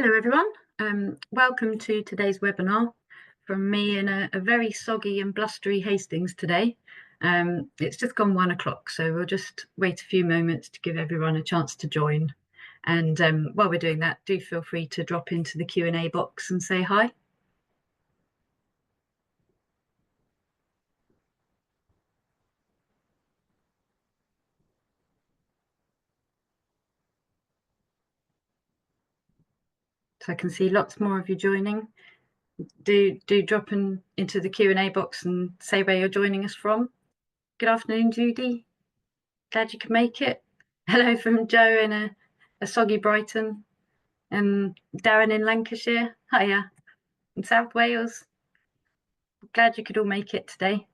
Hello everyone, welcome to today's webinar from me in a very soggy and blustery Hastings today. It's just gone 1 o'clock, so we'll just wait a few moments to give everyone a chance to join. And while we're doing that, do feel free to drop into the Q&A box and say hi. So I can see lots more of you joining. Do drop into the Q&A box and say where you're joining us from. Good afternoon, Judy. Glad you could make it. Hello from Joe in a soggy Brighton. Darren in Lancashire. Hiya. In South Wales. Glad you could all make it today.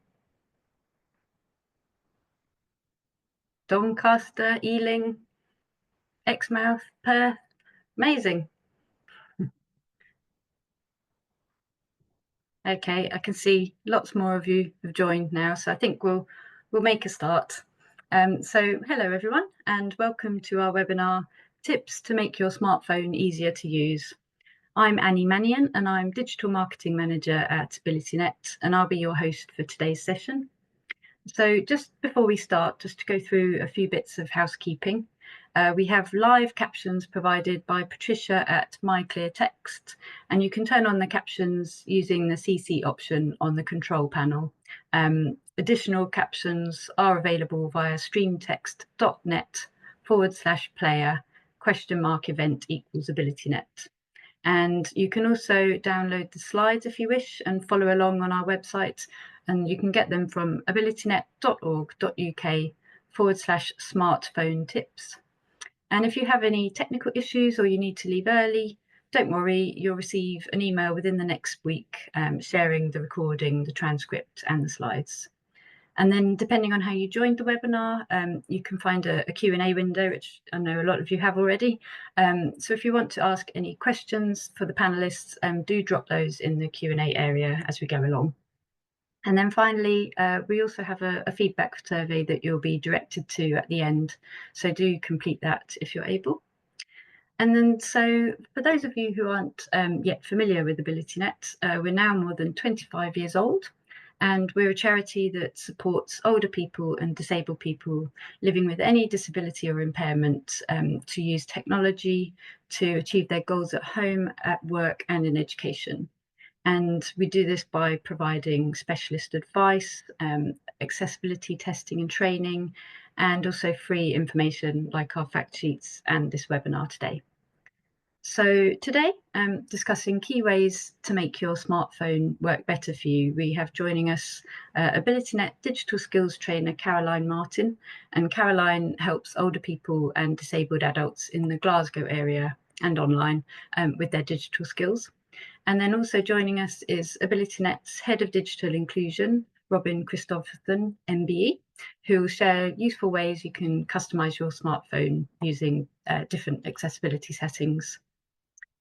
Doncaster, Ealing, Exmouth, Perth. Amazing. Okay, I can see lots more of you have joined now, so I think we'll make a start. So hello everyone, and welcome to our webinar, Tips to Make Your Smartphone Easier to Use. I'm Annie Mannion, and I'm Digital Marketing Manager at AbilityNet, and I'll be your host for today's session. So just before we start, just to go through a few bits of housekeeping. We have live captions provided by Patricia at MyClearText, and you can turn on the captions using the CC option on the control panel. Additional captions are available via streamtext.net/player?event equals AbilityNet. And you can also download the slides if you wish and follow along on our website, and you can get them from abilitynet.org.uk/smartphone tips. And if you have any technical issues or you need to leave early, don't worry, you'll receive an email within the next week sharing the recording, the transcript and the slides. And then depending on how you joined the webinar, you can find a Q&A window, which I know a lot of you have already. So if you want to ask any questions for the panelists, do drop those in the Q&A area as we go along. And then finally, we also have a feedback survey that you'll be directed to at the end. So do complete that if you're able. And then, so for those of you who aren't yet familiar with AbilityNet, we're now more than 25 years old, and we're a charity that supports older people and disabled people living with any disability or impairment to use technology to achieve their goals at home, at work, and in education. And we do this by providing specialist advice, accessibility testing and training, and also free information like our fact sheets and this webinar today. So today, discussing key ways to make your smartphone work better for you. We have joining us AbilityNet Digital Skills trainer Caroline Martin, and Caroline helps older people and disabled adults in the Glasgow area and online with their digital skills. And then also joining us is AbilityNet's Head of Digital Inclusion, Christopherson, MBE, who will share useful ways you can customize your smartphone using different accessibility settings.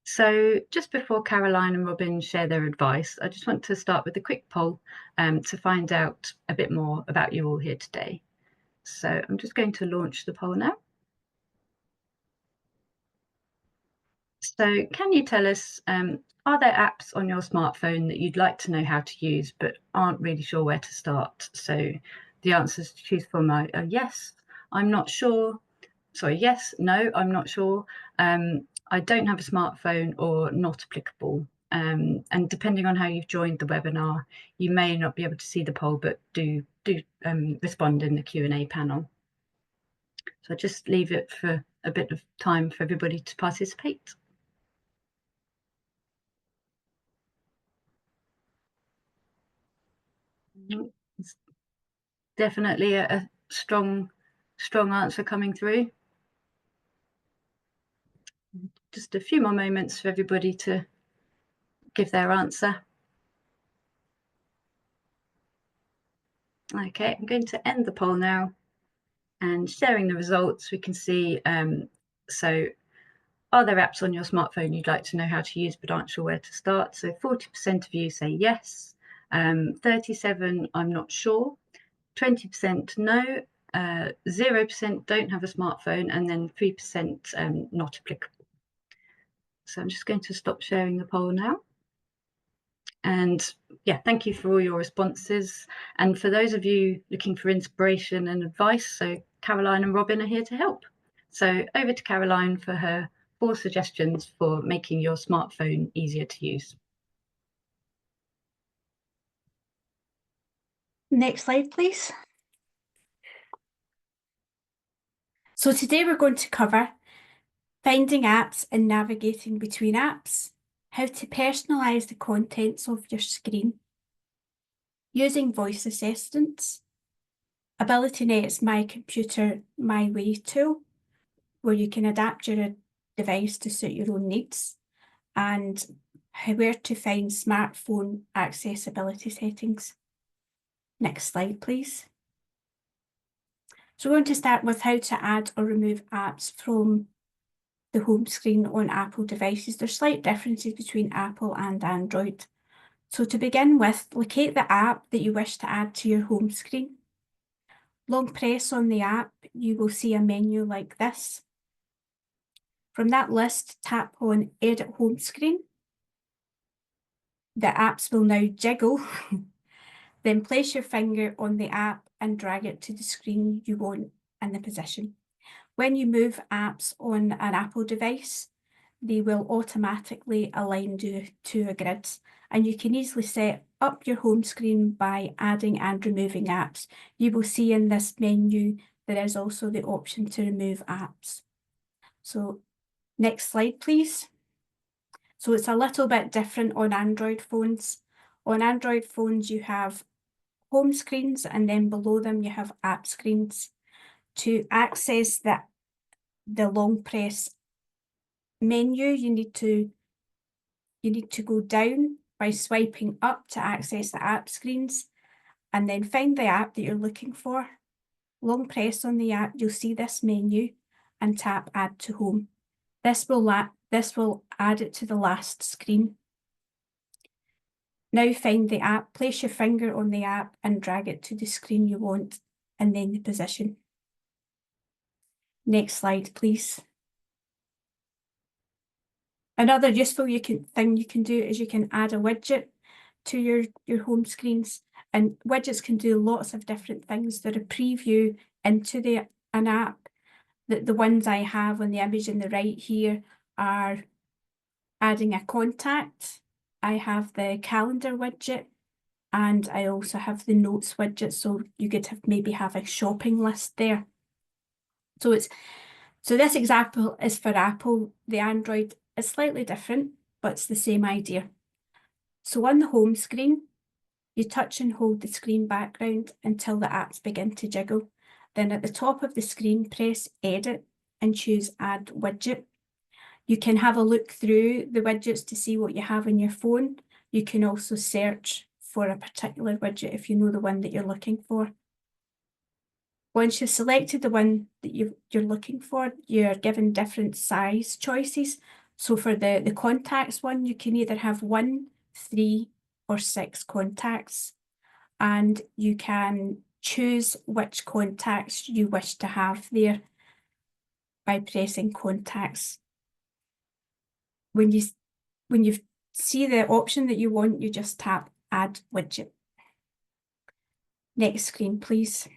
So just before Caroline and Robin share their advice, I just want to start with a quick poll to find out a bit more about you all here today. So I'm just going to launch the poll now. So can you tell us, are there apps on your smartphone that you'd like to know how to use but aren't really sure where to start? So the answers to choose from are yes, I'm not sure. Sorry, yes, no, I'm not sure. I don't have a smartphone, or not applicable. And depending on how you've joined the webinar, you may not be able to see the poll, but do respond in the Q&A panel. So I'll just leave it for a bit of time for everybody to participate. It's definitely a strong answer coming through. Just a few more moments for everybody to give their answer. Okay, I'm going to end the poll now, and sharing the results, we can see, so are there apps on your smartphone you'd like to know how to use but aren't sure where to start? So 40% of you say yes, 37% I'm not sure, 20% no, 0% don't have a smartphone, and then 3% not applicable. So I'm just going to stop sharing the poll now. And yeah, thank you for all your responses. And for those of you looking for inspiration and advice, so Caroline and Robin are here to help. So over to Caroline for her 4 suggestions for making your smartphone easier to use. Next slide, please. So today we're going to cover finding apps and navigating between apps, how to personalise the contents of your screen, using voice assistants, AbilityNet's My Computer, My Way tool, where you can adapt your device to suit your own needs, and where to find smartphone accessibility settings. Next slide, please. So we're going to start with how to add or remove apps from the home screen on Apple devices. There's slight differences between Apple and Android. So to begin with, locate the app that you wish to add to your home screen. Long press on the app, you will see a menu like this. From that list, tap on Edit Home Screen. The apps will now jiggle. Then place your finger on the app and drag it to the screen you want and the position. When you move apps on an Apple device, they will automatically align you to a grid, and you can easily set up your home screen by adding and removing apps. You will see in this menu there is also the option to remove apps. So next slide, please. So it's a little bit different on Android phones. On Android phones, you have home screens, and then below them you have app screens. To access the long press menu, you need to go down by swiping up to access the app screens, and then find the app that you're looking for. Long press on the app, you'll see this menu, and tap Add to Home. This will add it to the last screen. Now find the app, place your finger on the app and drag it to the screen you want, and then the position. Next slide, please. Another useful thing you can do is you can add a widget to your home screens, and widgets can do lots of different things. They're a preview into an app. The ones I have on the image on the right here are adding a contact. I have the calendar widget, and I also have the notes widget, so you could maybe have a shopping list there. So this example is for Apple. The Android is slightly different, but it's the same idea. So on the home screen, you touch and hold the screen background until the apps begin to jiggle. Then at the top of the screen, press Edit and choose Add Widget. You can have a look through the widgets to see what you have on your phone. You can also search for a particular widget if you know the one that you're looking for. Once you've selected the one that you're looking for, you're given different size choices. So for the contacts one, you can either have 1, 3, or 6 contacts, and you can choose which contacts you wish to have there by pressing Contacts. When you see the option that you want, you just tap Add Widget. Next screen, please.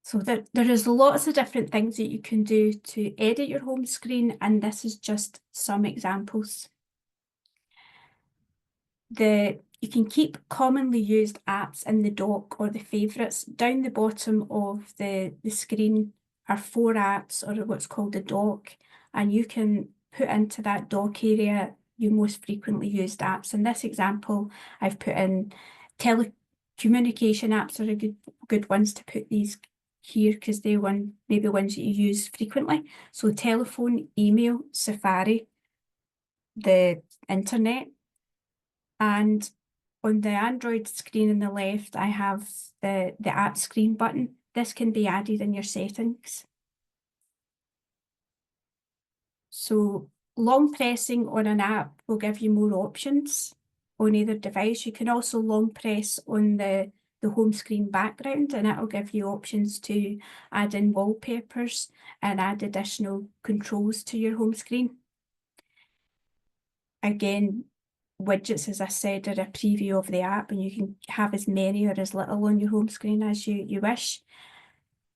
So there is lots of different things that you can do to edit your home screen, and this is just some examples. You can keep commonly used apps in the dock or the favourites. Down the bottom of the screen are 4 apps, or what's called a dock, and you can put into that dock area your most frequently used apps. In this example, I've put in telecommunication apps are good ones to put these here, because they're maybe ones that you use frequently. So telephone, email, Safari, the internet, and on the Android screen on the left, I have the app screen button. This can be added in your settings. So long pressing on an app will give you more options on either device. You can also long press on the the home screen background, and it'll give you options to add in wallpapers and add additional controls to your home screen. Again, widgets, as I said, are a preview of the app, and you can have as many or as little on your home screen as you wish.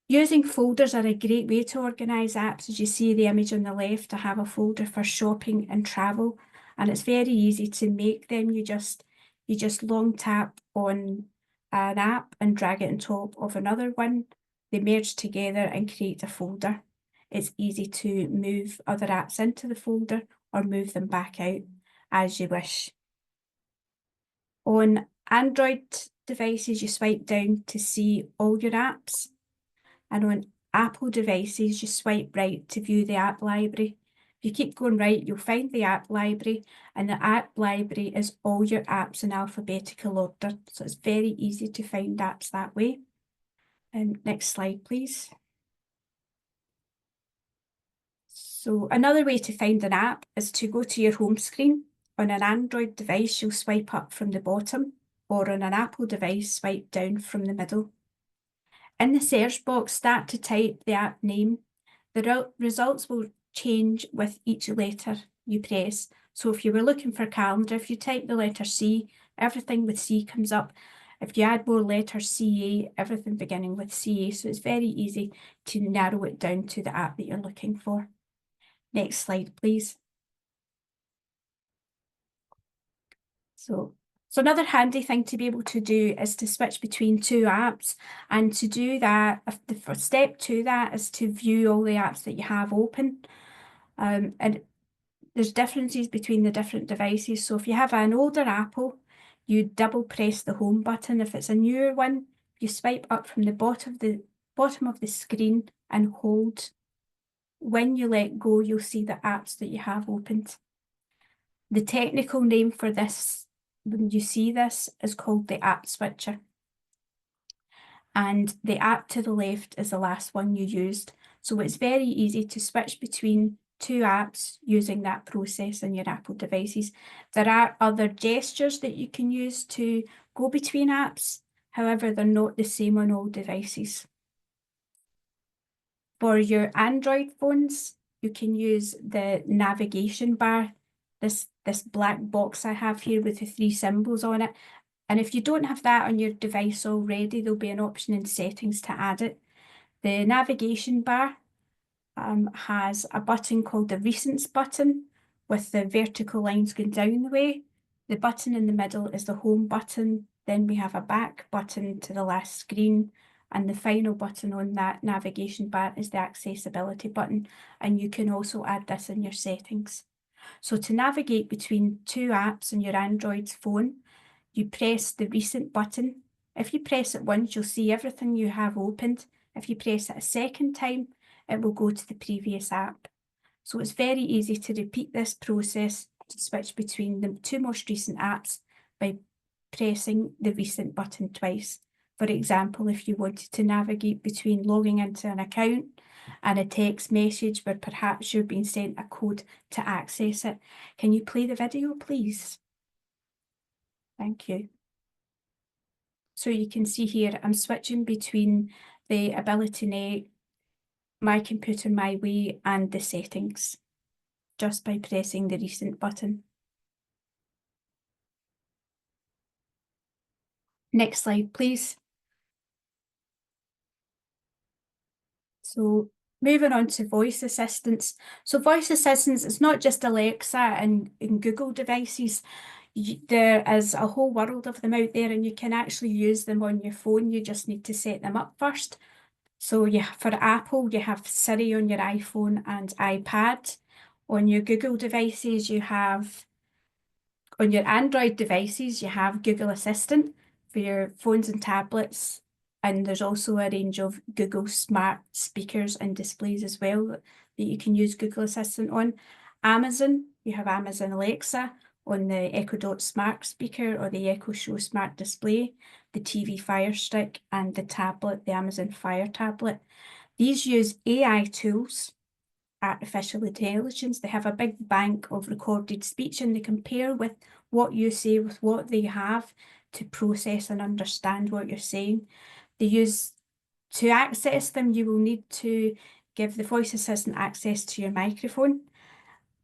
Using folders are a great way to organise apps. As you see the image on the left, I have a folder for shopping and travel, and it's very easy to make them. You just long tap on an app and drag it on top of another one. They merge together and create a folder. It's easy to move other apps into the folder or move them back out as you wish. On Android devices, you swipe down to see all your apps, and on Apple devices, you swipe right to view the app library. If you keep going right, you'll find the app library, and the app library is all your apps in alphabetical order, so it's very easy to find apps that way. Next slide, please. So another way to find an app is to go to your home screen. On an Android device, you'll swipe up from the bottom, or on an Apple device, swipe down from the middle. In the search box, start to type the app name. The results will change with each letter you press. So if you were looking for calendar, if you type the letter C, everything with C comes up. If you add more letters, CA, everything beginning with CA. So it's very easy to narrow it down to the app that you're looking for. Next slide, please. So another handy thing to be able to do is to switch between two apps, and to do that, the first step to that is to view all the apps that you have open. And there's differences between the different devices. So if you have an older Apple, you double press the home button. If it's a newer one, you swipe up from the bottom of the screen and hold. When you let go, you'll see the apps that you have opened. The technical name for this, when you see this, is called the app switcher. And the app to the left is the last one you used. So it's very easy to switch between two apps using that process on your Apple devices. There are other gestures that you can use to go between apps. However, they're not the same on all devices. For your Android phones, you can use the navigation bar, this black box I have here with the 3 symbols on it. And if you don't have that on your device already, there'll be an option in settings to add it. The navigation bar has a button called the Recents button, with the vertical lines going down the way. The button in the middle is the home button. Then we have a back button to the last screen. And the final button on that navigation bar is the accessibility button. And you can also add this in your settings. So to navigate between two apps on your Android phone, you press the Recent button. If you press it once, you'll see everything you have opened. If you press it a second time, it will go to the previous app. So it's very easy to repeat this process to switch between the two most recent apps by pressing the Recent button twice. For example, if you wanted to navigate between logging into an account and a text message where perhaps you're being sent a code to access it. Can you play the video, please? Thank you. So you can see here, I'm switching between the AbilityNet, My Computer My Way, and the settings, just by pressing the Recent button. Next slide, please. So moving on to voice assistants. So voice assistants, it's not just Alexa and Google devices. There is a whole world of them out there, and you can actually use them on your phone. You just need to set them up first. So for Apple, you have Siri on your iPhone and iPad. On your Google devices, on your Android devices, you have Google Assistant for your phones and tablets. And there's also a range of Google smart speakers and displays as well that you can use Google Assistant on. Amazon, you have Amazon Alexa on the Echo Dot smart speaker or the Echo Show smart display, the TV Fire Stick, and the tablet, the Amazon Fire tablet. These use AI tools, artificial intelligence. They have a big bank of recorded speech, and they compare with what you say with what they have to process and understand what you're saying. To access them, you will need to give the voice assistant access to your microphone.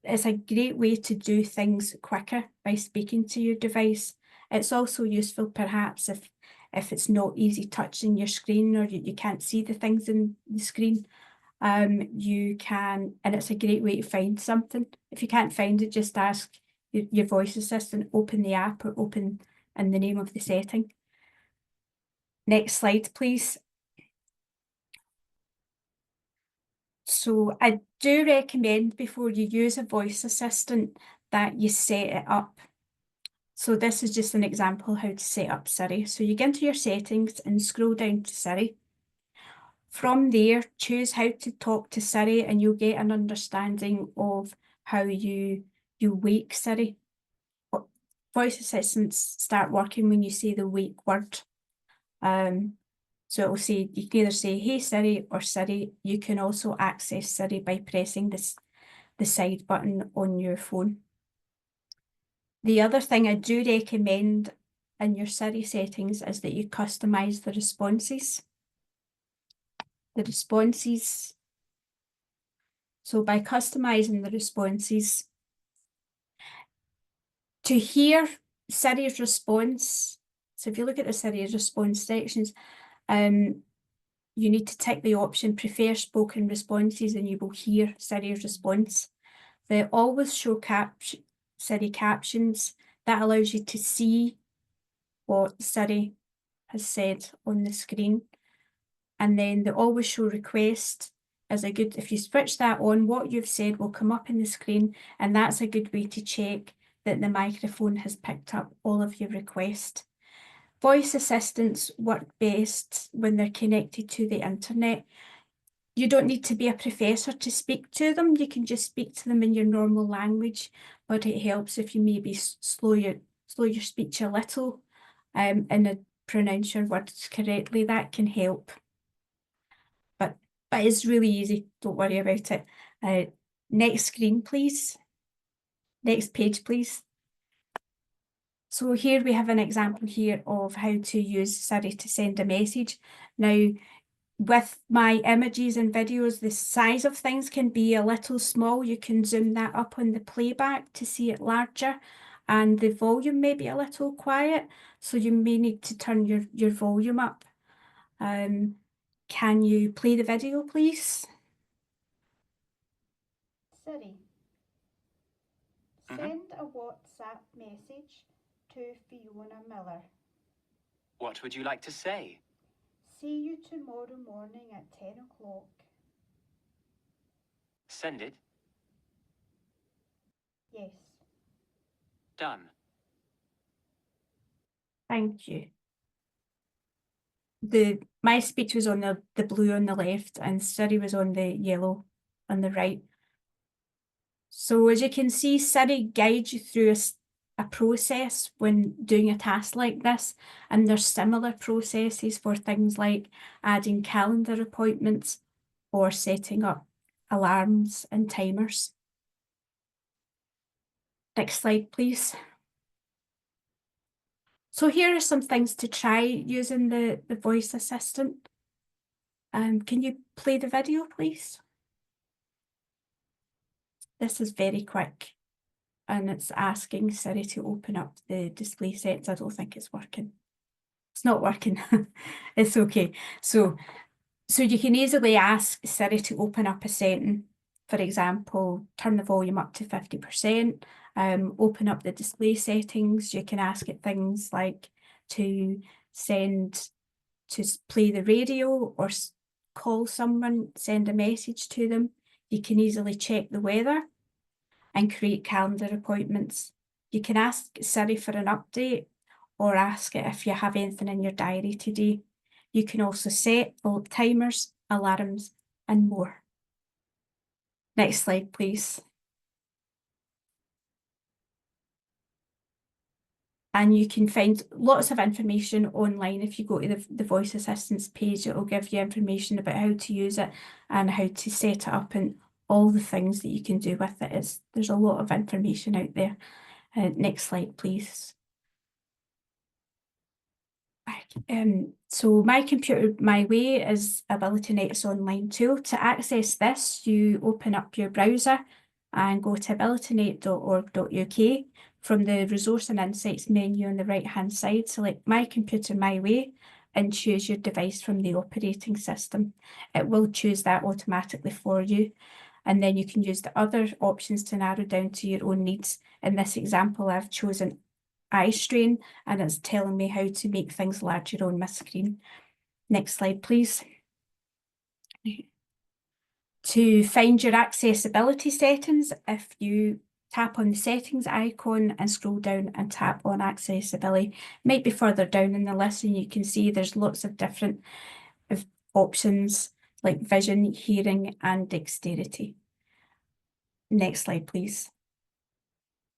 It's a great way to do things quicker by speaking to your device. It's also useful perhaps if it's not easy touching your screen or you can't see the things in the screen. You can, and it's a great way to find something. If you can't find it, just ask your voice assistant, open the app or open in the name of the setting. Next slide, please. So I do recommend before you use a voice assistant that you set it up. So this is just an example how to set up Siri. So you get into your settings and scroll down to Siri. From there, choose how to talk to Siri and you'll get an understanding of how you wake Siri. Voice assistants start working when you say the wake word. So it will say, you can either say, hey Siri or Siri. You can also access Siri by pressing the side button on your phone. The other thing I do recommend in your Siri settings is that you customize the responses. So by customizing the responses, to hear Siri's response, so if you look at the Siri's response sections, you need to tick the option prefer spoken responses and you will hear Siri's response. They always show Siri captions. That allows you to see what Siri has said on the screen. And then the always show request is a good, if you switch that on, what you've said will come up in the screen, and that's a good way to check that the microphone has picked up all of your requests. Voice assistants work best when they're connected to the internet. You don't need to be a professor to speak to them. You can just speak to them in your normal language, but it helps if you maybe slow your speech a little and pronounce your words correctly. That can help. But it's really easy. Don't worry about it. Next screen, please. Next page, please. So here we have an example here of how to use Siri to send a message. Now, with my images and videos, the size of things can be a little small. You can zoom that up on the playback to see it larger, and the volume may be a little quiet, so you may need to turn your volume up. Can you play the video, please? Siri, send a WhatsApp message to Fiona Miller. What would you like to say? See you tomorrow morning at 10 o'clock. Send it. Yes. Done. Thank you. My speech was on the blue on the left and Siri was on the yellow on the right. So as you can see, Siri guides you through a process when doing a task like this, and there's similar processes for things like adding calendar appointments or setting up alarms and timers. Next slide, please. So here are some things to try using the voice assistant. Can you play the video, please? This is very quick, and it's asking Siri to open up the display sets. I don't think it's working. It's not working. It's okay. So you can easily ask Siri to open up a setting. For example, turn the volume up to 50%, open up the display settings. You can ask it things like to play the radio or call someone, send a message to them. You can easily check the weather and create calendar appointments. You can ask Siri for an update or ask it if you have anything in your diary today. You can also set timers, alarms, and more. Next slide, please. And you can find lots of information online. If you go to the voice assistance page, it will give you information about how to use it and how to set it up and all the things that you can do with it. There's a lot of information out there. Next slide, please. So My Computer My Way is AbilityNet's online tool. To access this, you open up your browser and go to abilitynet.org.uk. From the Resource and Insights menu on the right-hand side, select My Computer My Way and choose your device from the operating system. It will choose that automatically for you. And then you can use the other options to narrow down to your own needs. In this example, I've chosen eye strain, and it's telling me how to make things larger on my screen. Next slide, please. To find your accessibility settings, if you tap on the settings icon and scroll down and tap on accessibility, might be further down in the list, and you can see there's lots of different options like vision, hearing, and dexterity. Next slide, please.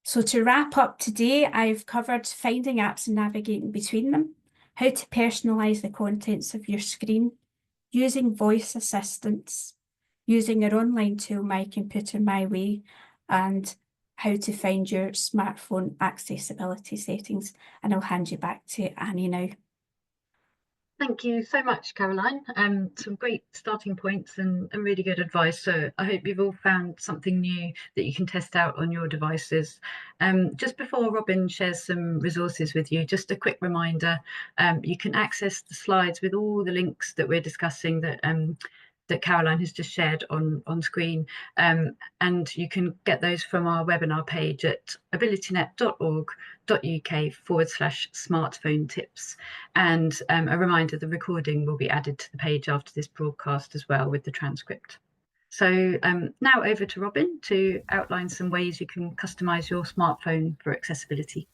So to wrap up today, I've covered finding apps and navigating between them, how to personalise the contents of your screen, using voice assistants, using your online tool, My Computer My Way, and how to find your smartphone accessibility settings. And I'll hand you back to Annie now. Thank you so much, Caroline. Some great starting points and really good advice. So I hope you've all found something new that you can test out on your devices. Just before Robin shares some resources with you, just a quick reminder, you can access the slides with all the links that we're discussing that Caroline has just shared on screen. And you can get those from our webinar page at abilitynet.org.uk/smartphone tips. And a reminder, the recording will be added to the page after this broadcast as well with the transcript. So now over to Robin to outline some ways you can customise your smartphone for accessibility.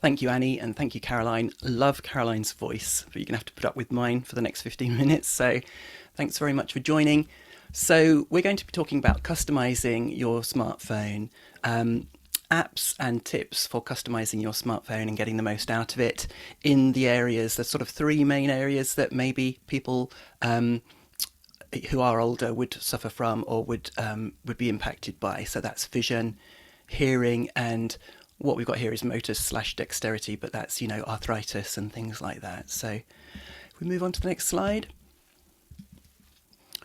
Thank you, Annie, and thank you, Caroline. Love Caroline's voice, but you're going to have to put up with mine for the next 15 minutes. So thanks very much for joining. So we're going to be talking about customising your smartphone, apps and tips for customising your smartphone and getting the most out of it in the areas. There's sort of three main areas that maybe people who are older would suffer from or would be impacted by. So that's vision, hearing, and what we've got here is motor/dexterity, but that's, arthritis and things like that. So if we move on to the next slide.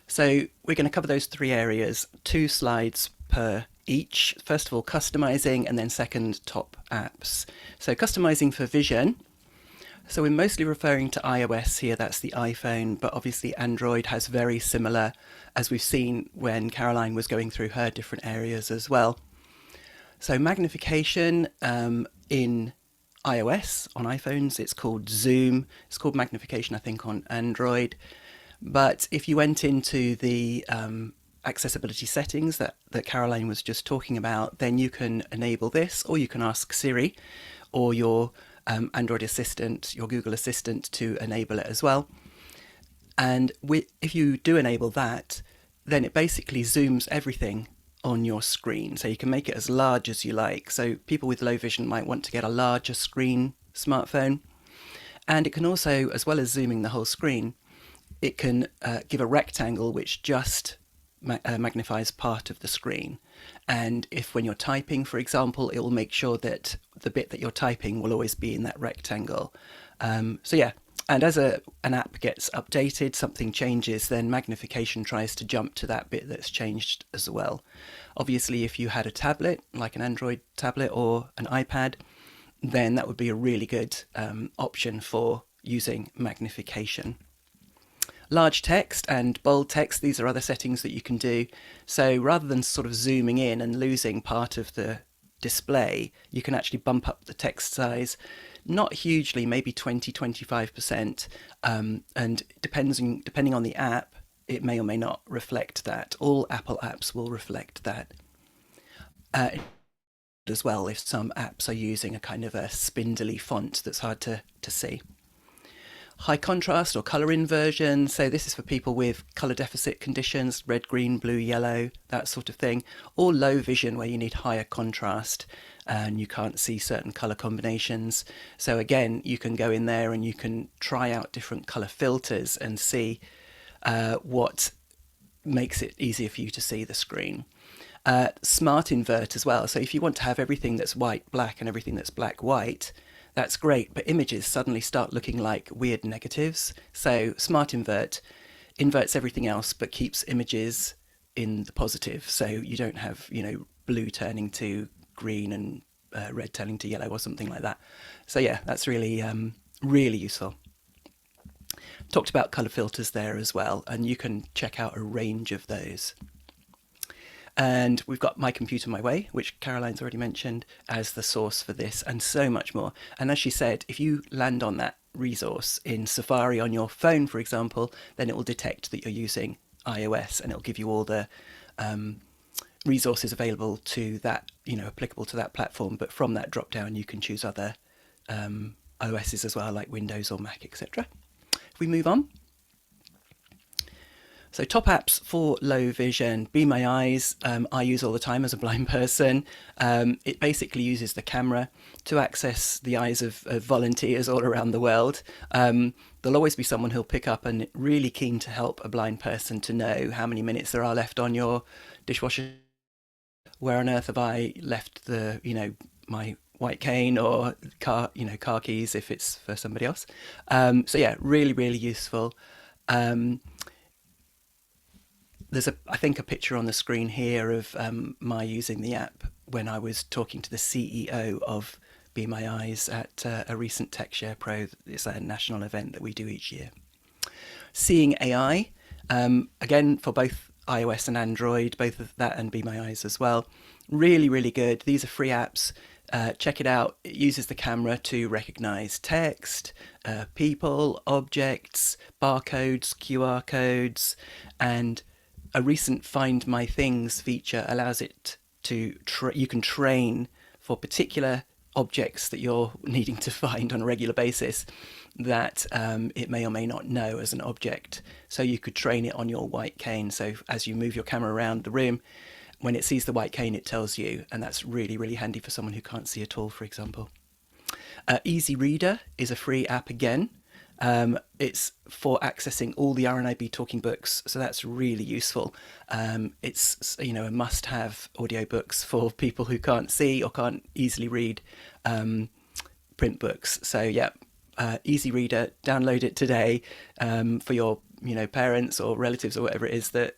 So we're going to cover those three areas, 2 slides per each. First of all, customising, and then second, top apps. So customising for vision. So we're mostly referring to iOS here, that's the iPhone, but obviously Android has very similar, as we've seen when Caroline was going through her different areas as well. So magnification in iOS, on iPhones, it's called zoom. It's called magnification, I think, on Android. But if you went into the accessibility settings that Caroline was just talking about, then you can enable this, or you can ask Siri or your Android assistant, your Google Assistant, to enable it as well. And if you do enable that, then it basically zooms everything on your screen, so you can make it as large as you like. So people with low vision might want to get a larger screen smartphone, and it can also, as well as zooming the whole screen, it can give a rectangle which just magnifies part of the screen. And if when you're typing, for example, it will make sure that the bit that you're typing will always be in that rectangle. So yeah, and as an app gets updated, something changes, then magnification tries to jump to that bit that's changed as well. Obviously, if you had a tablet, like an Android tablet or an iPad, then that would be a really good option for using magnification. Large text and bold text, these are other settings that you can do. So rather than sort of zooming in and losing part of the display, you can actually bump up the text size, not hugely, maybe 20-25%, and depending on the app, it may or may not reflect that. All Apple apps will reflect that. As well, if some apps are using a kind of a spindly font that's hard to see. High contrast or colour inversion, so this is for people with colour deficit conditions, red, green, blue, yellow, that sort of thing, or low vision where you need higher contrast and you can't see certain colour combinations. So again, you can go in there and you can try out different colour filters and see what makes it easier for you to see the screen. Smart invert as well, so if you want to have everything that's white, black, and everything that's black, white, that's great, but images suddenly start looking like weird negatives. So Smart Invert inverts everything else but keeps images in the positive, so you don't have, you know, blue turning to green and red turning to yellow or something like that. So yeah, that's really really useful. Talked about color filters there as well, and you can check out a range of those. And we've got My Computer My Way, which Caroline's already mentioned, as the source for this, and so much more. And as she said, if you land on that resource in Safari on your phone, for example, then it will detect that you're using iOS, and it'll give you all the resources available to that, you know, applicable to that platform. But from that drop down, you can choose other OSs as well, like Windows or Mac, etc. If we move on. So top apps for low vision, Be My Eyes, I use all the time as a blind person. It basically uses the camera to access the eyes of volunteers all around the world. There'll always be someone who'll pick up and really keen to help a blind person to know how many minutes there are left on your dishwasher. Where on earth have I left the, you know, my white cane or car keys if it's for somebody else. So yeah, really, really useful. There's I think a picture on the screen here of my using the app when I was talking to the CEO of Be My Eyes at a recent TechShare Pro. It's a national event that we do each year. Seeing AI, again for both iOS and Android, both of that and Be My Eyes as well. Really, really good. These are free apps. Check it out. It uses the camera to recognize text, people, objects, barcodes, QR codes, and a recent Find My Things feature allows it to, you can train for particular objects that you're needing to find on a regular basis that it may or may not know as an object. So you could train it on your white cane. So as you move your camera around the room, when it sees the white cane, it tells you, and that's really, really handy for someone who can't see at all, for example. Easy Reader is a free app again. It's for accessing all the RNIB talking books, so that's really useful. It's, you know, a must-have audiobooks for people who can't see or can't easily read print books. So yeah, Easy Reader, download it today for your, you know, parents or relatives or whatever it is that,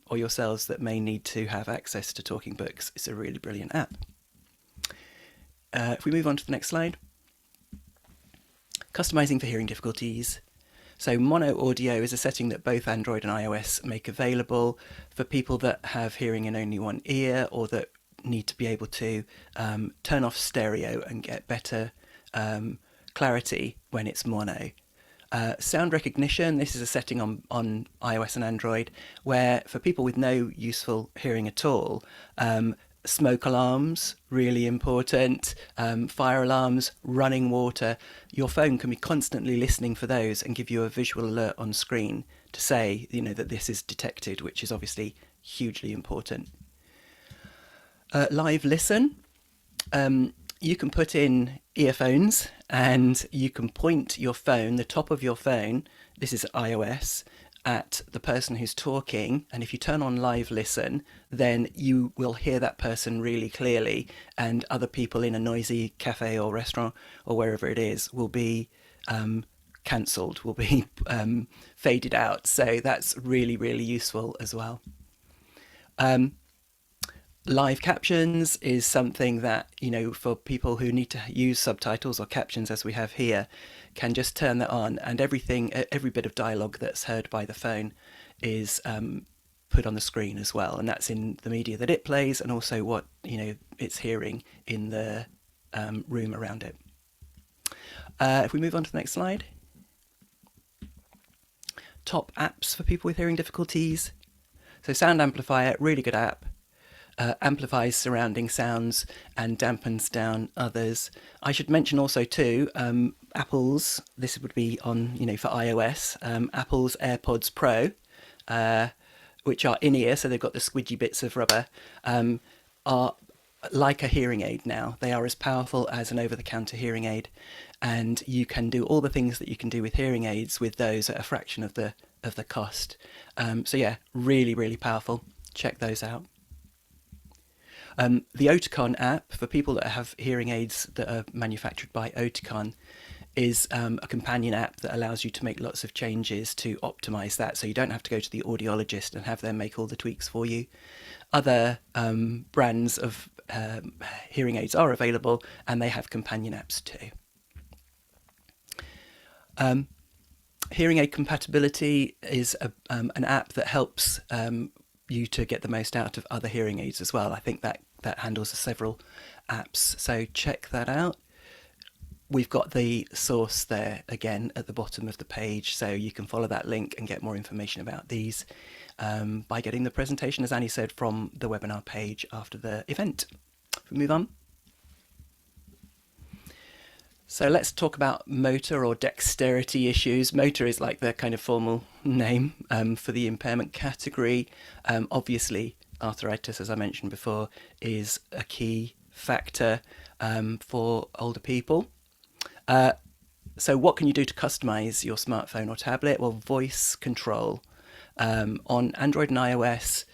or yourselves that may need to have access to talking books. It's a really brilliant app. If we move on to the next slide. Customizing for hearing difficulties. So mono audio is a setting that both Android and iOS make available for people that have hearing in only one ear or that need to be able to turn off stereo and get better clarity when it's mono. Sound recognition, this is a setting on iOS and Android where for people with no useful hearing at all, smoke alarms, really important, fire alarms, running water, your phone can be constantly listening for those and give you a visual alert on screen to say, you know, that this is detected, which is obviously hugely important. Live listen. You can put in earphones and you can point your phone, the top of your phone, this is iOS, at the person who's talking, and if you turn on live listen, then you will hear that person really clearly, and other people in a noisy cafe or restaurant or wherever it is will be cancelled, will be faded out. So that's really, really useful as well. Live captions is something that, you know, for people who need to use subtitles or captions as we have here, can just turn that on, and everything, every bit of dialogue that's heard by the phone is put on the screen as well, and that's in the media that it plays and also what, you know, it's hearing in the room around it. If we move on to the next slide. Top apps for people with hearing difficulties. So Sound Amplifier, really good app. Amplifies surrounding sounds and dampens down others. I should mention also too, Apple's, this would be on, you know, for iOS, Apple's AirPods Pro, which are in-ear, so they've got the squidgy bits of rubber, are like a hearing aid now. They are as powerful as an over-the-counter hearing aid, and you can do all the things that you can do with hearing aids with those at a fraction of the cost. So yeah, really, really powerful. Check those out. The Oticon app, for people that have hearing aids that are manufactured by Oticon, is a companion app that allows you to make lots of changes to optimize that, so you don't have to go to the audiologist and have them make all the tweaks for you. Other brands of hearing aids are available, and they have companion apps too. Hearing aid compatibility is an app that helps you to get the most out of other hearing aids as well. I think that handles several apps, so check that out. We've got the source there again at the bottom of the page, so you can follow that link and get more information about these by getting the presentation, as Annie said, from the webinar page after the event. If we move on. So let's talk about motor or dexterity issues. Motor is like the kind of formal name for the impairment category. Obviously, arthritis, as I mentioned before, is a key factor for older people. So what can you do to customize your smartphone or tablet? Well, voice control on Android and iOS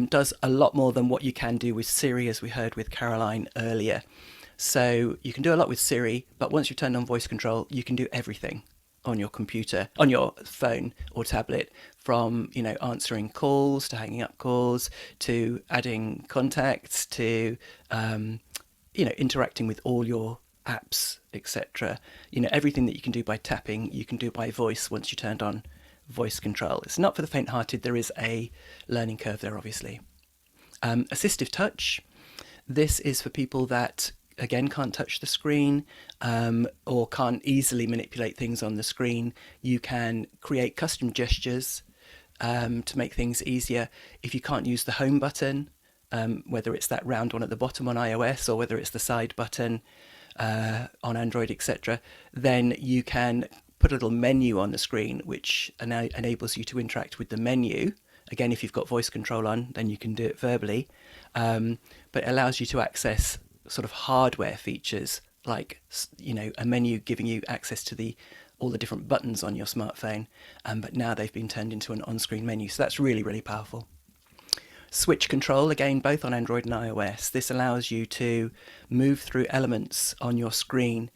does a lot more than what you can do with Siri, as we heard with Caroline earlier. So you can do a lot with Siri, but once you've turned on voice control, you can do everything on your computer, on your phone or tablet, from, you know, answering calls to hanging up calls to adding contacts to, you know, interacting with all your apps, etc. You know, everything that you can do by tapping, you can do by voice once you turned on voice control. It's not for the faint-hearted. There is a learning curve there, obviously. Assistive touch. This is for people that, again, can't touch the screen or can't easily manipulate things on the screen. You can create custom gestures to make things easier. If you can't use the home button, whether it's that round one at the bottom on iOS or whether it's the side button on Android, etc., then you can put a little menu on the screen which enables you to interact with the menu. Again, if you've got voice control on, then you can do it verbally, but it allows you to access sort of hardware features like, you know, a menu giving you access to all the different buttons on your smartphone, but now they've been turned into an on-screen menu, so that's really, really powerful. Switch control, again, both on Android and iOS. This allows you to move through elements on your screen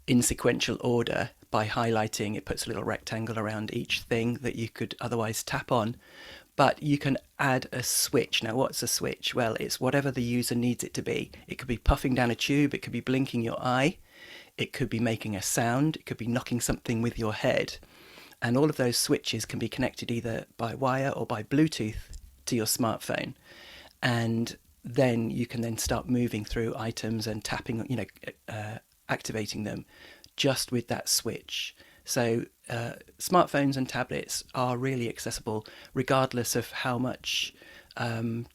in sequential order by highlighting. It puts a little rectangle around each thing that you could otherwise tap on, but you can add a switch. Now, what's a switch? Well, it's whatever the user needs it to be. It could be puffing down a tube, it could be blinking your eye, it could be making a sound, it could be knocking something with your head. And all of those switches can be connected either by wire or by Bluetooth to your smartphone. And then you can then start moving through items and tapping, you know, activating them just with that switch. So smartphones and tablets are really accessible regardless of how much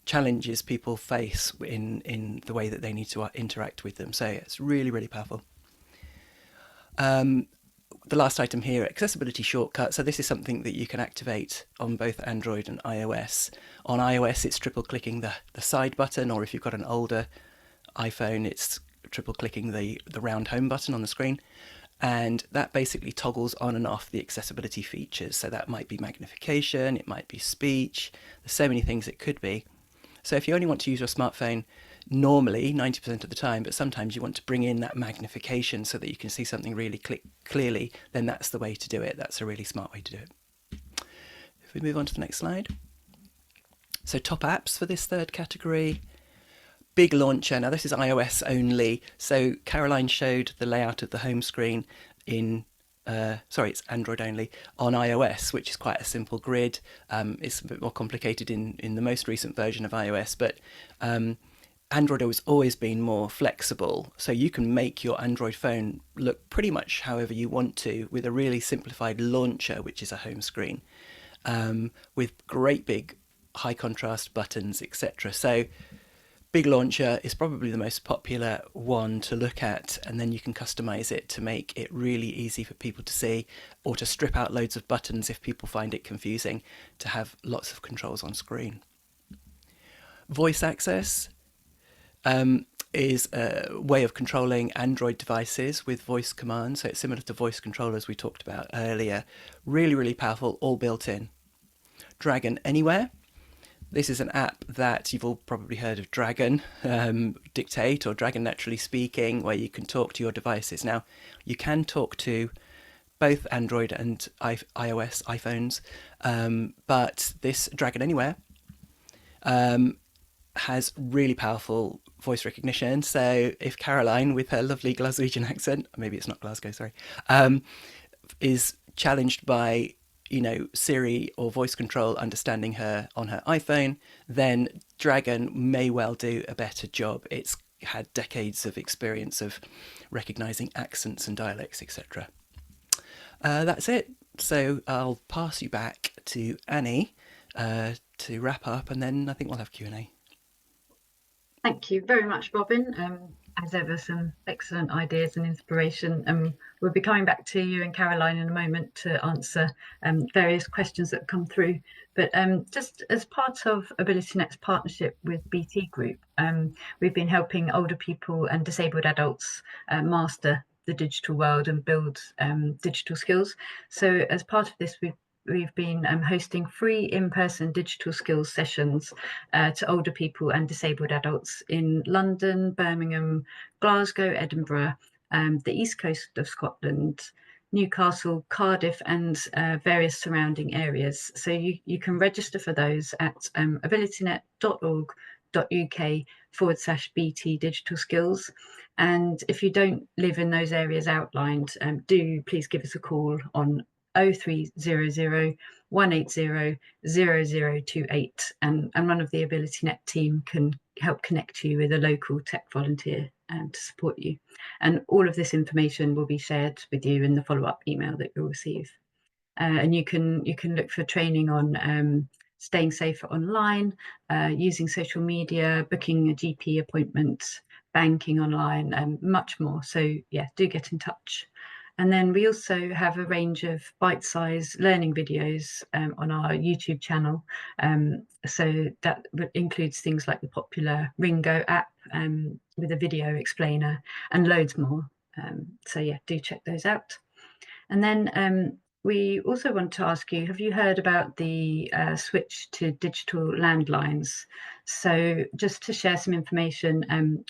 challenges people face in the way that they need to interact with them. So it's really, really powerful. The last item here, accessibility shortcut. So this is something that you can activate on both Android and iOS. On iOS, it's triple clicking the side button, or if you've got an older iPhone, it's triple clicking the round home button on the screen. And that basically toggles on and off the accessibility features. So that might be magnification, it might be speech, there's so many things it could be. So if you only want to use your smartphone normally 90% of the time, but sometimes you want to bring in that magnification so that you can see something really clearly, then that's the way to do it. That's a really smart way to do it. If we move on to the next slide. So top apps for this third category. Big launcher. Now this is iOS only. So Caroline showed the layout of the home screen it's Android only on iOS, which is quite a simple grid. It's a bit more complicated in the most recent version of iOS, but Android has always been more flexible, so you can make your Android phone look pretty much however you want to with a really simplified launcher, which is a home screen, with great big high contrast buttons, etc. So big launcher is probably the most popular one to look at, and then you can customize it to make it really easy for people to see, or to strip out loads of buttons if people find it confusing to have lots of controls on screen. Voice access is a way of controlling Android devices with voice commands. So it's similar to voice controllers we talked about earlier. Really, really powerful, all built in. Dragon Anywhere. This is an app that you've all probably heard of, Dragon Dictate or Dragon Naturally Speaking, where you can talk to your devices. Now, you can talk to both Android and iOS iPhones, but this Dragon Anywhere has really powerful voice recognition. So if Caroline, with her lovely Glaswegian accent, maybe it's not Glasgow, sorry, is challenged by Siri or voice control understanding her on her iPhone, then Dragon may well do a better job. It's had decades of experience of recognizing accents and dialects, etc. That's it. So I'll pass you back to Annie to wrap up, and then I think we'll have Q&A. Thank you very much, Robin. As ever, some excellent ideas and inspiration. We'll be coming back to you and Caroline in a moment to answer various questions that come through. But just as part of AbilityNet's partnership with BT Group, we've been helping older people and disabled adults master the digital world and build digital skills. So as part of this, we've been hosting free in-person digital skills sessions to older people and disabled adults in London, Birmingham, Glasgow, Edinburgh, the east coast of Scotland, Newcastle, Cardiff, and various surrounding areas. So you can register for those at abilitynet.org.uk/BT Digital Skills. And if you don't live in those areas outlined, do please give us a call on 0300 180 0028, and one of the AbilityNet team can help connect you with a local tech volunteer to support you. And all of this information will be shared with you in the follow-up email that you'll receive. And you can look for training on staying safer online, using social media, booking a GP appointment, banking online, and much more. So yeah, do get in touch. And then we also have a range of bite-sized learning videos on our YouTube channel. So that includes things like the popular Ringo app with a video explainer and loads more. So yeah, do check those out. And then we also want to ask you, have you heard about the switch to digital landlines? So just to share some information,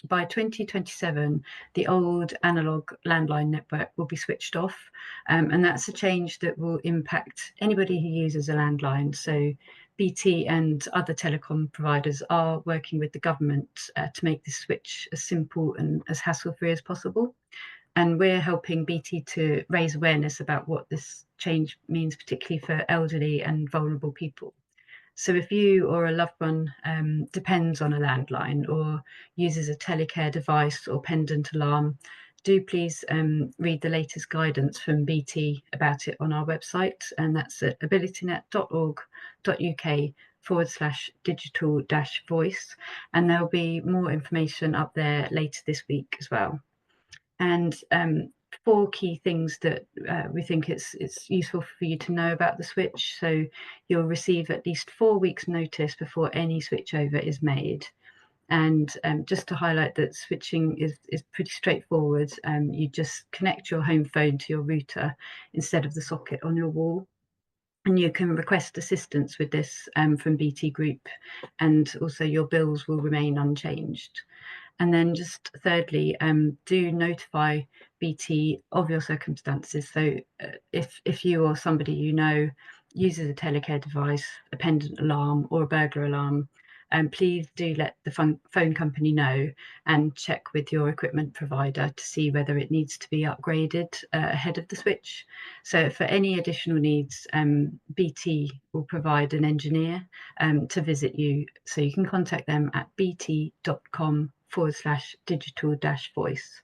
by 2027, the old analogue landline network will be switched off. And that's a change that will impact anybody who uses a landline. So BT and other telecom providers are working with the government to make this switch as simple and as hassle-free as possible. And we're helping BT to raise awareness about what this change means, particularly for elderly and vulnerable people. So if you or a loved one depends on a landline or uses a telecare device or pendant alarm, do please read the latest guidance from BT about it on our website, and that's at abilitynet.org.uk/digital-voice. And there'll be more information up there later this week as well. And 4 key things that we think it's useful for you to know about the switch. So you'll receive at least 4 weeks notice before any switchover is made. And just to highlight that switching is pretty straightforward. You just connect your home phone to your router instead of the socket on your wall. And you can request assistance with this from BT Group, and also your bills will remain unchanged. And then just thirdly, do notify BT of your circumstances. So if you or somebody you know uses a telecare device, a pendant alarm or a burglar alarm, please do let the phone company know and check with your equipment provider to see whether it needs to be upgraded ahead of the switch. So for any additional needs, BT will provide an engineer to visit you. So you can contact them at bt.com/digital-voice.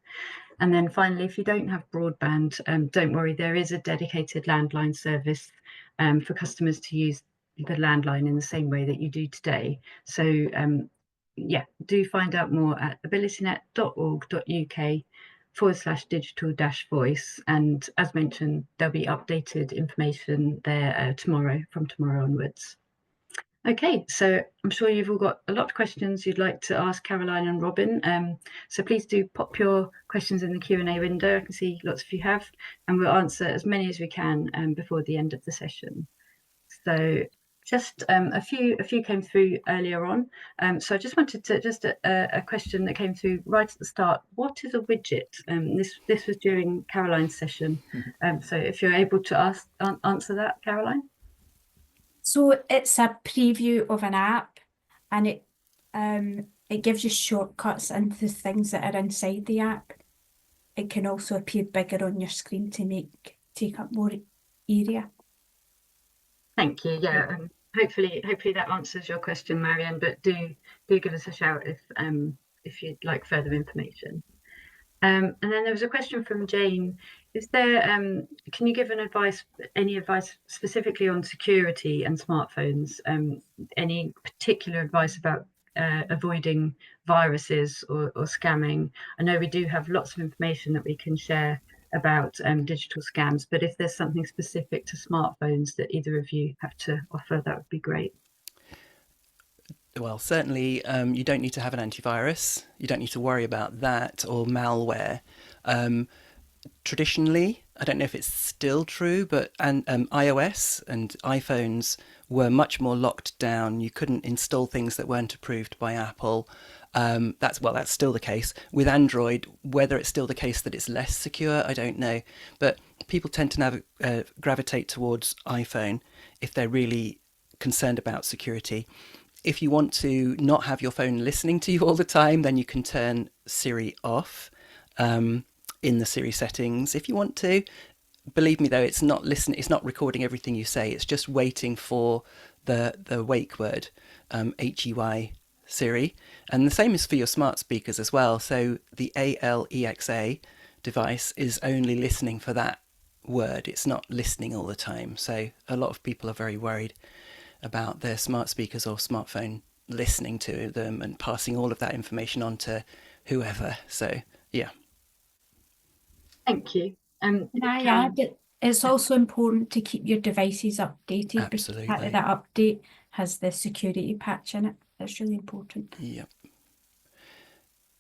And then finally, if you don't have broadband, don't worry, there is a dedicated landline service for customers to use the landline in the same way that you do today. So yeah, do find out more at abilitynet.org.uk/digital-voice. And as mentioned, there'll be updated information there from tomorrow onwards. Okay, so I'm sure you've all got a lot of questions you'd like to ask Caroline and Robin. So please do pop your questions in the Q&A window. I can see lots of you have, and we'll answer as many as we can before the end of the session. So Just a few came through earlier on. So I just wanted to a question that came through right at the start. What is a widget? This was during Caroline's session. So if you're able to answer that, Caroline. So it's a preview of an app, and it gives you shortcuts into things that are inside the app. It can also appear bigger on your screen to take up more area. Thank you. Yeah, hopefully that answers your question, Marianne. But do give us a shout if you'd like further information. And then there was a question from Jane. Is there can you give any advice specifically on security and smartphones? Any particular advice about avoiding viruses or scamming? I know we do have lots of information that we can share about digital scams, but if there's something specific to smartphones that either of you have to offer, that would be great. Well, certainly you don't need to have an antivirus. You don't need to worry about that or malware. Traditionally, I don't know if it's still true, but iOS and iPhones were much more locked down. You couldn't install things that weren't approved by Apple. That's still the case. With Android, whether it's still the case that it's less secure, I don't know. But people tend to gravitate towards iPhone if they're really concerned about security. If you want to not have your phone listening to you all the time, then you can turn Siri off in the Siri settings if you want to. Believe me, though, it's not recording everything you say. It's just waiting for the wake word, HEY Siri. And the same is for your smart speakers as well. So the ALEXA device is only listening for that word. It's not listening all the time. So a lot of people are very worried about their smart speakers or smartphone listening to them and passing all of that information on to whoever. So, yeah. Thank you. It's also important to keep your devices updated. Absolutely. Because part of that update has the security patch in it. That's really important. Yep.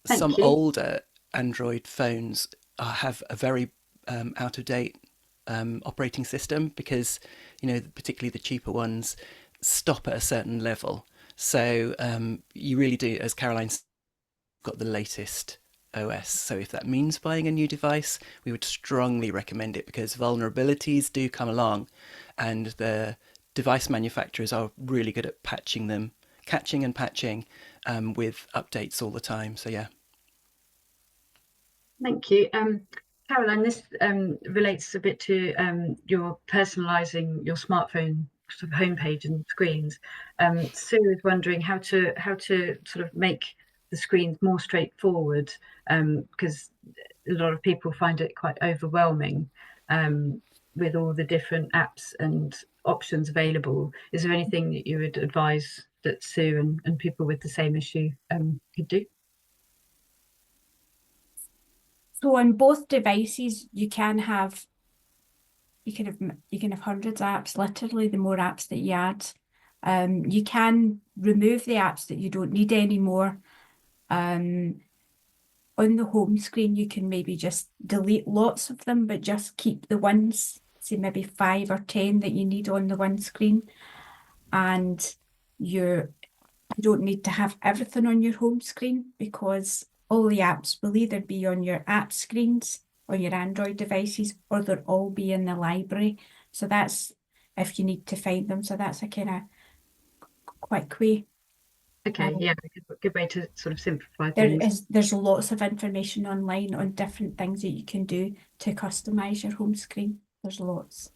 Thank you. Older Android phones have a very out-of-date operating system because, particularly the cheaper ones stop at a certain level. So you really do, as Caroline's got the latest OS. So if that means buying a new device, we would strongly recommend it because vulnerabilities do come along and the device manufacturers are really good at catching and patching with updates all the time. So yeah. Thank you. Caroline, this relates a bit to your personalising your smartphone sort of homepage and screens. Sue is wondering how to sort of make the screens more straightforward because a lot of people find it quite overwhelming with all the different apps and options available. Is there anything that you would advise that Sue and people with the same issue could do? So on both devices, you can have hundreds of apps. Literally, the more apps that you add, you can remove the apps that you don't need anymore. On the home screen, you can maybe just delete lots of them, but just keep the ones, say maybe 5 or 10 that you need on the one screen. And you don't need to have everything on your home screen because all the apps will either be on your app screens on your Android devices or they'll all be in the library. So that's if you need to find them. So that's a kind of quick way. Okay, yeah, good way to sort of simplify things. There's lots of information online on different things that you can do to customize your home screen. There's lots.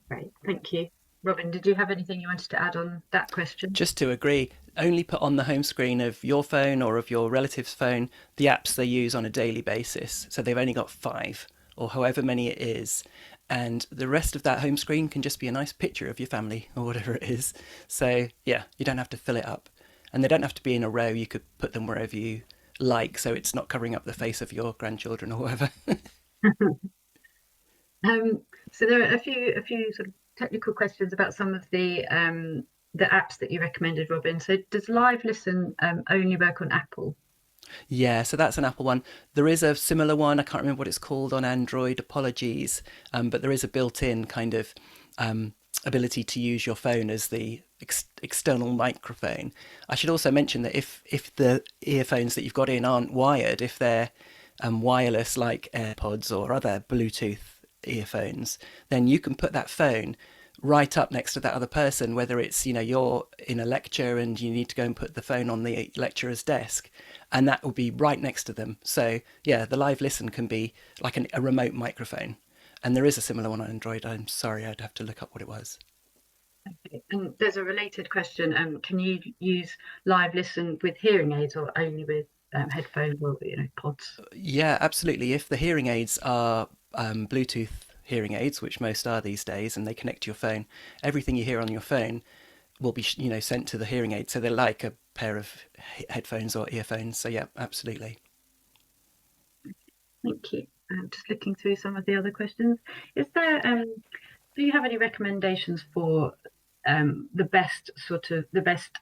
Great, thank you. Robin, did you have anything you wanted to add on that question? Just to agree, only put on the home screen of your phone or of your relative's phone the apps they use on a daily basis. So they've only got 5 or however many it is. And the rest of that home screen can just be a nice picture of your family or whatever it is. So yeah, you don't have to fill it up. And they don't have to be in a row. You could put them wherever you like, so it's not covering up the face of your grandchildren or whatever. So there are a few sort of technical questions about some of the apps that you recommended, Robin. So does Live Listen only work on Apple? Yeah, so that's an Apple one. There is a similar one. I can't remember what it's called on Android. Apologies, but there is a built-in kind of ability to use your phone as the external microphone. I should also mention that if the earphones that you've got in aren't wired, if they're wireless like AirPods or other Bluetooth earphones, then you can put that phone right up next to that other person, whether it's, you're in a lecture and you need to go and put the phone on the lecturer's desk, and that will be right next to them. So yeah, the Live Listen can be like a remote microphone. And there is a similar one on Android. I'm sorry, I'd have to look up what it was. Okay. And there's a related question. Can you use Live Listen with hearing aids or only with headphones or pods? Yeah, absolutely. If the hearing aids are Bluetooth hearing aids, which most are these days, and they connect to your phone, everything you hear on your phone will be sent to the hearing aid. So they're like a pair of headphones or earphones. So yeah, absolutely. Thank you. Just looking through some of the other questions. Is there do you have any recommendations for the best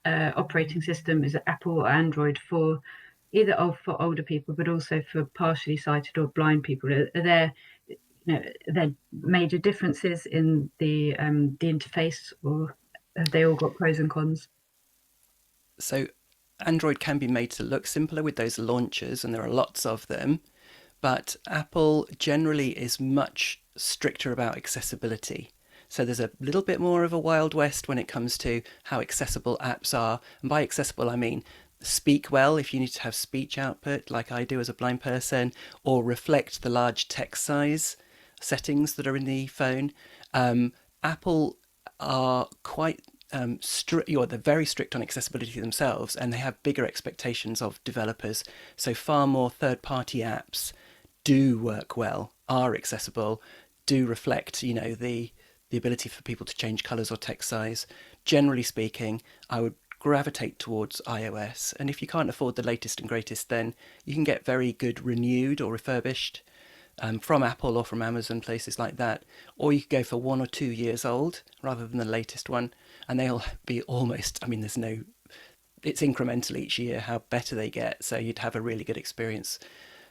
operating system? Is it Apple or Android for for older people, but also for partially sighted or blind people? Are there major differences in the interface, or have they all got pros and cons? So Android can be made to look simpler with those launchers, and there are lots of them. But Apple generally is much stricter about accessibility. So there's a little bit more of a Wild West when it comes to how accessible apps are. And by accessible, I mean speak well if you need to have speech output like I do as a blind person, or reflect the large text size settings that are in the phone. Apple are quite strict, they're very strict on accessibility themselves, and they have bigger expectations of developers. So far more third-party apps do work well, are accessible, do reflect, the ability for people to change colours or text size. Generally speaking, I would gravitate towards iOS. And if you can't afford the latest and greatest, then you can get very good renewed or refurbished from Apple or from Amazon, places like that. Or you could go for 1 or 2 years old rather than the latest one. And they'll be almost, it's incremental each year how better they get. So you'd have a really good experience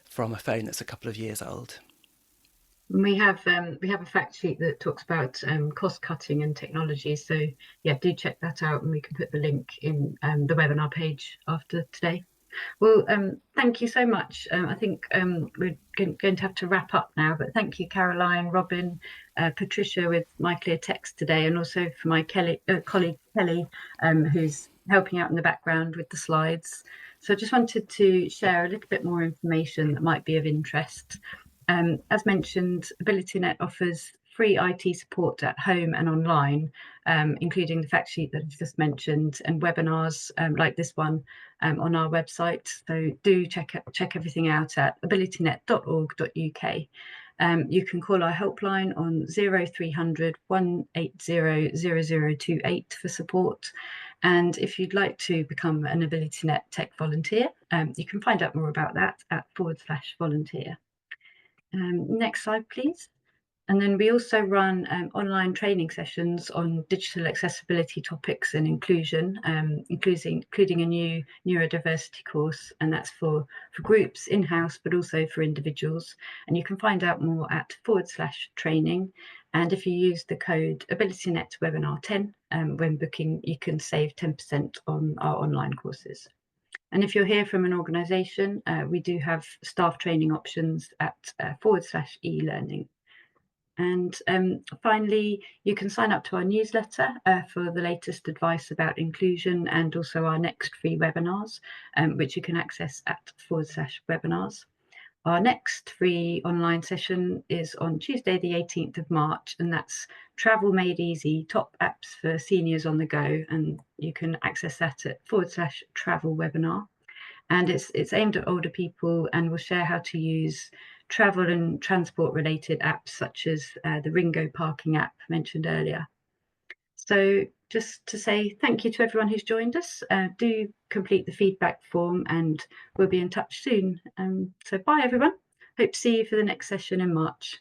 from a phone that's a couple of years old. We have a fact sheet that talks about cost cutting and technology. So yeah, do check that out, and we can put the link in the webinar page after today. Well, thank you so much. I think we're going to have to wrap up now, but thank you, Caroline, Robin, Patricia with My Clear Text today, and also for my colleague Kelly, who's helping out in the background with the slides. So I just wanted to share a little bit more information that might be of interest. As mentioned, AbilityNet offers free IT support at home and online, including the fact sheet that I've just mentioned, and webinars like this one on our website. So do check everything out at abilitynet.org.uk. You can call our helpline on 0300 180 0028 for support. And if you'd like to become an AbilityNet Tech volunteer, you can find out more about that at /volunteer. Next slide, please. And then we also run online training sessions on digital accessibility topics and inclusion, including a new neurodiversity course, and that's for groups in-house, but also for individuals. And you can find out more at /training. And if you use the code AbilityNet Webinar 10 when booking, you can save 10% on our online courses. And if you're here from an organisation, we do have staff training options at /e-learning. And finally, you can sign up to our newsletter for the latest advice about inclusion, and also our next free webinars, which you can access at /webinars. Our next free online session is on Tuesday, the 18th of March, and that's Travel Made Easy, top apps for seniors on the go. And you can access that at /travel webinar. And it's aimed at older people, and will share how to use travel and transport related apps such as the Ringo parking app mentioned earlier. So just to say thank you to everyone who's joined us. Do complete the feedback form, and we'll be in touch soon. So bye everyone. Hope to see you for the next session in March.